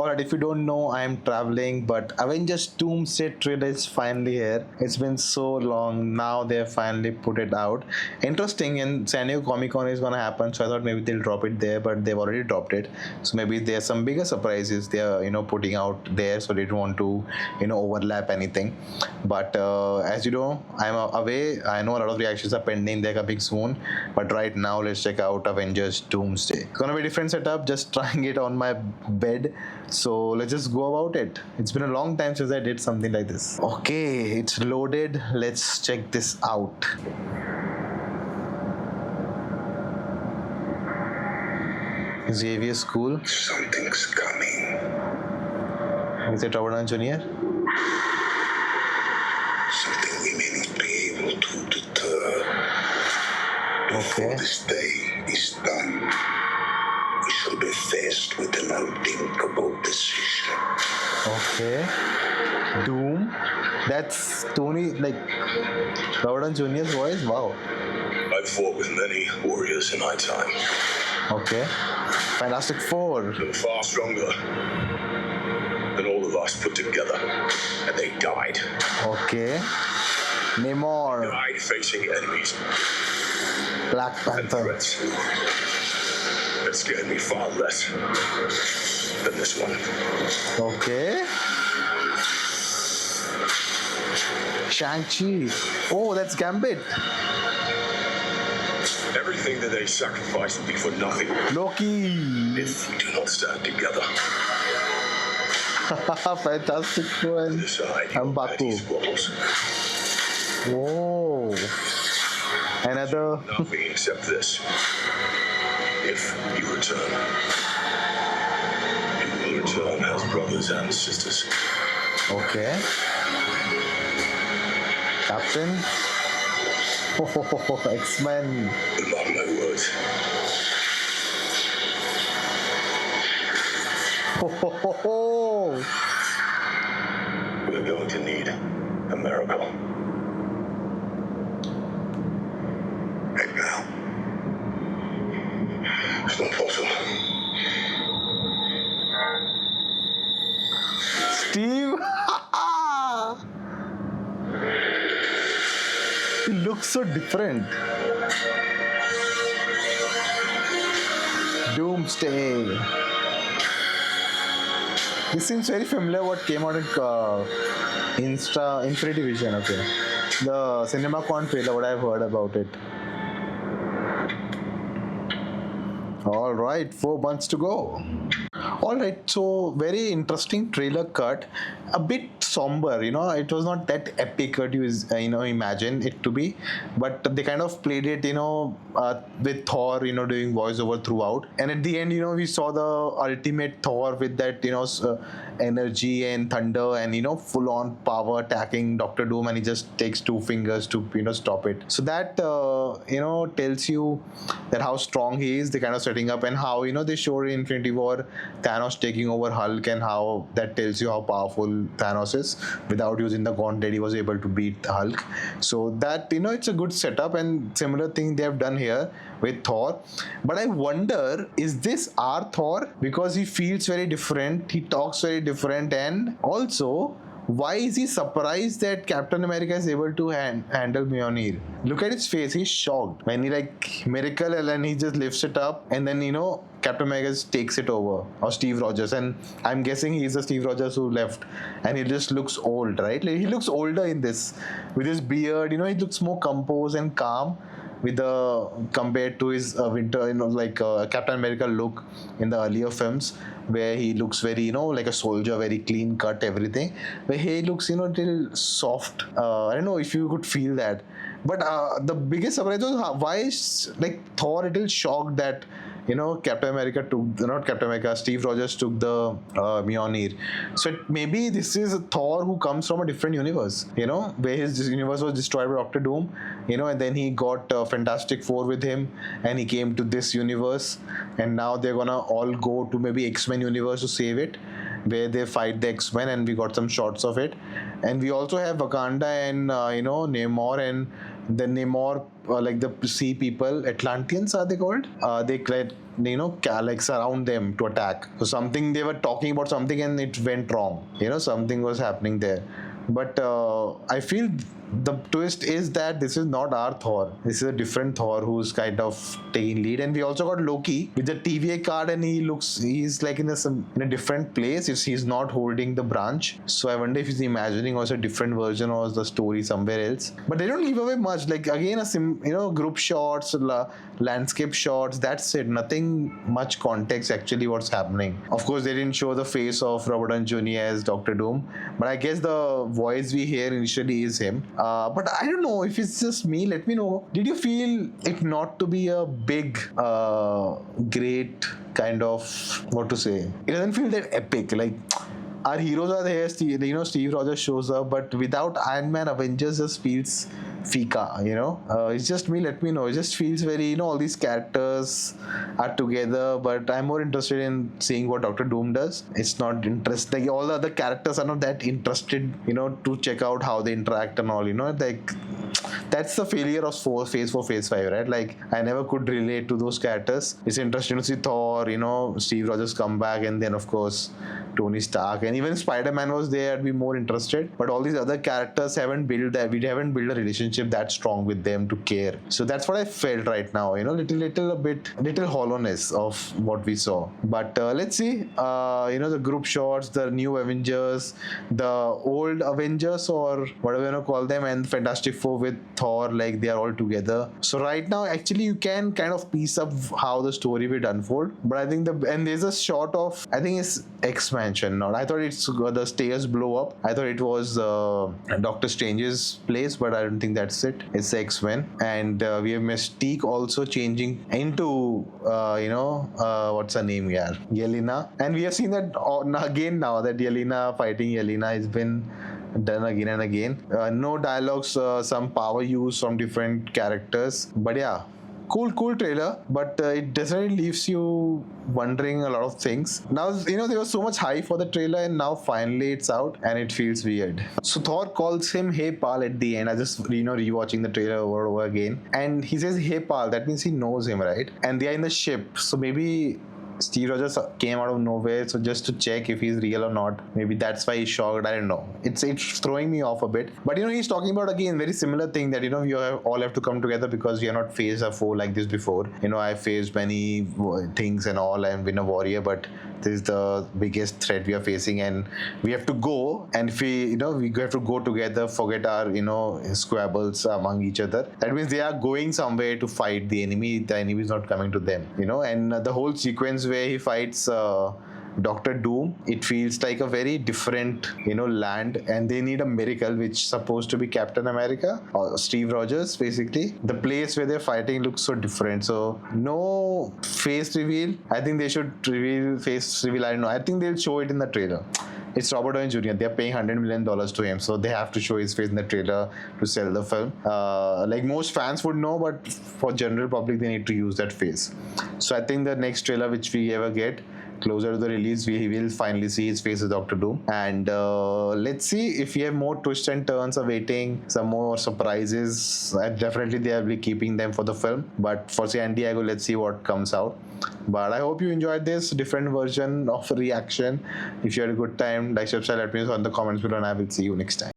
Alright, if you don't know, I am traveling, but Avengers Doomsday trailer is finally here. It's been so long. Now they have finally put it out. Interesting, and San Diego Comic Con is gonna happen, so I thought maybe they'll drop it there, but they've already dropped it. So maybe there's some bigger surprises they are putting out there, so they don't want to overlap anything. But as you know, I'm away. I know a lot of reactions are pending. They're coming soon, but right now let's check out Avengers Doomsday. It's gonna be a different setup. Just trying it on my bed. So let's just go about it. It's been a long time since I did something like this. Okay, it's loaded. Let's check this out. Xavier School. Something's coming. Is it Robert Downey Jr.? Something we may not be able to deter. Okay. Before this day is done, we shall be faced with an unthinkable decision. Okay. Doom. That's Tony, like Robert Downey Jr.'s voice. Wow. I've fought with many warriors in my time. Okay. Fantastic Four. They were far stronger than all of us put together, and they died. Okay. Namor. Died facing enemies Black and Panther. threats that scared me far less than this one. Okay. Shang-Chi. Oh, that's Gambit. Everything that they sacrificed will be for nothing Loki. if we do not stand together. Fantastic one. Decide I'm your Baku. petty squabbles. Whoa. Another. Nothing except this. If you return, you will return as brothers and sisters. Okay. Captain. Oh, X-Men. Mark my words. Oh. We're going to need a miracle. Right now. It's not possible. Steve. He looks so different. Doomsday. This seems very familiar. What came out in Infinity Vision? Okay, the CinemaCon trailer. What I've heard about it. All right, 4 months to go. All right, so very interesting trailer cut. A bit somber, It was not that epic what you imagine it to be, but they kind of played it, with Thor, doing voiceover throughout. And at the end, we saw the ultimate Thor with that, energy and thunder and full on power attacking Doctor Doom, and he just takes two fingers to stop it. So that tells you that how strong he is. They kind of setting up, and how they showed in Infinity War Thanos taking over Hulk, and how that tells you how powerful Thanos is. Without using the gauntlet, he was able to beat Hulk. So that it's a good setup, and similar thing they have done here with Thor. But I wonder, is this our Thor? Because he feels very different, he talks very different, and also, why is he surprised that Captain America is able to handle Mjolnir? Look at his face, he's shocked. When he miracle, and he just lifts it up, and then Captain America takes it over, or Steve Rogers, and I'm guessing he's the Steve Rogers who left, and he just looks old, right? Like, he looks older in this, with his beard, he looks more composed and calm, with the compared to his winter, Captain America look in the earlier films, where he looks very, like a soldier, very clean cut, everything. Where he looks, little soft. I don't know if you could feel that. But the biggest surprise was why is Thor a little shocked that Captain America took, not Captain America, Steve Rogers took the Mjolnir. So maybe this is a Thor who comes from a different universe, where his universe was destroyed by Doctor Doom, and then he got Fantastic Four with him, and he came to this universe, and now they're gonna all go to maybe X-Men universe to save it, where they fight the X-Men, and we got some shots of it. And we also have Wakanda and Namor and the Namor, like the sea people, Atlanteans are they called? They create, like surround them to attack. So something they were talking about something and it went wrong. Something was happening there. But I feel the twist is that this is not our Thor. This is a different Thor who's kind of taking lead. And we also got Loki with the TVA card, and he's like in a different place. He's not holding the branch. So I wonder if he's imagining also a different version or the story somewhere else. But they don't give away much. Like again, group shots, landscape shots. That's it. Nothing much context actually what's happening. Of course, they didn't show the face of Robert Downey Jr. as Doctor Doom, but I guess the voice we hear initially is him. But I don't know if it's just me. Let me know. Did you feel it not to be a big, great kind of, what to say? It doesn't feel that epic. Like our heroes are there. Steve Rogers shows up, but without Iron Man, Avengers just feels fika. It's just me. Let me know. It just feels very, all these characters are together, but I'm more interested in seeing what Doctor Doom does. It's not interesting. Like all the other characters are not that interested, to check out how they interact and all. Like that's the failure of phase 4, phase 5, right? Like I never could relate to those characters. It's interesting to see Thor, Steve Rogers come back, and then of course Tony Stark, and even Spider-Man was there. I'd be more interested, but all these other characters haven't built that. We haven't built a relationship that strong with them to care. So that's what I felt right now. Little hollowness of what we saw. But let's see. The group shots, the new Avengers, the old Avengers, or whatever you call them, and Fantastic Four with Thor, like they are all together. So right now, actually, you can kind of piece up how the story will unfold. But I think and there's a shot of, I think it's expansion. Not, I thought it's the stairs blow up. I thought it was Doctor Strange's place, but I don't think that's it. It's X-Men, and we have Mystique also changing into what's her name? Yeah, Yelena, and we have seen that again now that Yelena fighting Yelena has been done again and again. No dialogues, some power use from different characters, but yeah, cool trailer, but it definitely leaves you wondering a lot of things. Now, there was so much hype for the trailer, and now finally it's out and it feels weird. So Thor calls him hey pal at the end. I just rewatching the trailer over and over again, and he says hey pal. That means he knows him, right? And they are in the ship, so maybe Steve Rogers came out of nowhere, so just to check if he's real or not. Maybe that's why he's shocked. I don't know. It's throwing me off a bit. But he's talking about again very similar thing that you all have to come together because we are not faced a foe like this before. I faced many things and all. I've been a warrior, but this is the biggest threat we are facing, and we have to go. And if we have to go together, forget our squabbles among each other. That means they are going somewhere to fight the enemy. The enemy is not coming to them. And the whole sequence where he fights Doctor Doom, it feels like a very different land, and they need a miracle, which is supposed to be Captain America or Steve Rogers. Basically the place where they're fighting looks so different, so no face reveal. I think they should reveal face reveal. I don't know, I think they'll show it in the trailer. It's Robert Downey Jr. They're paying $100 million to him, so they have to show his face in the trailer to sell the film. Like most fans would know, but for general public, they need to use that face. So I think the next trailer which we ever get, closer to the release, we will finally see his face as Doctor Doom. And let's see if we have more twists and turns awaiting, some more surprises. Definitely they will be keeping them for the film, but for San Diego, let's see what comes out. But I hope you enjoyed this different version of reaction. If you had a good time, like, subscribe, let me know in the comments below, and I will see you next time.